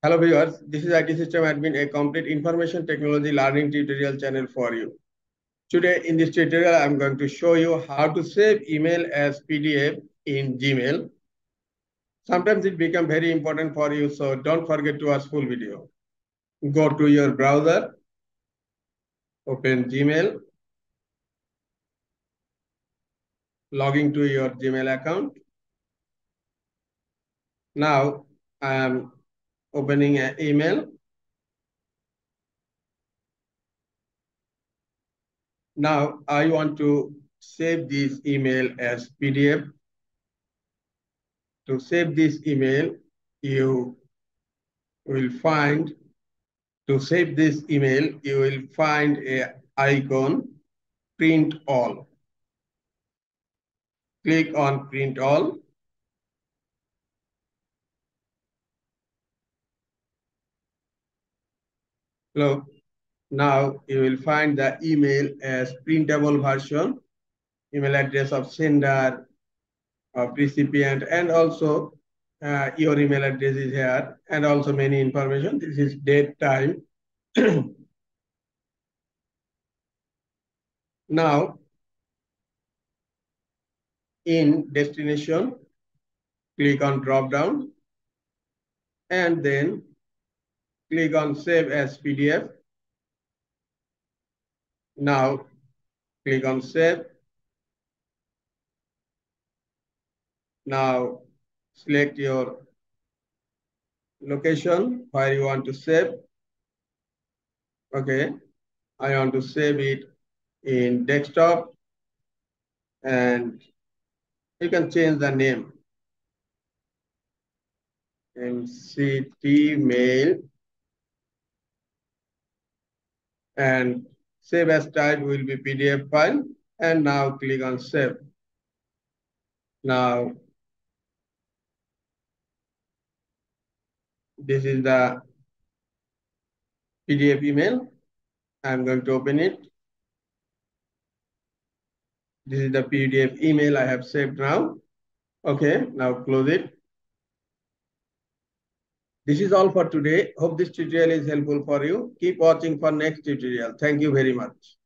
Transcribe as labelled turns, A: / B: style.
A: Hello viewers, this is IT System Admin, a complete information technology learning tutorial channel for you. Today in this tutorial, I'm going to show you how to save email as PDF in Gmail. Sometimes it becomes very important for you, so don't forget to watch full video. Go to your browser, open Gmail, log into your Gmail account. Now I am opening an email. Now I want to save this email as PDF. To save this email, you will find a icon, print all. Click on print all. So now you will find the email as printable version, email address of sender, of recipient, and also your email address is here, and also many information. This is date, time. Now, in destination, click on drop down, and then click on save as PDF. Now, click on save. Now, select your location where you want to save. Okay, I want to save it in desktop, and you can change the name. MCT mail, and save as type will be PDF file, and now click on save. Now, this is the PDF email. I'm going to open it. This is the PDF email I have saved now. Okay, now close it. This is all for today. Hope this tutorial is helpful for you. Keep watching for next tutorial. Thank you very much.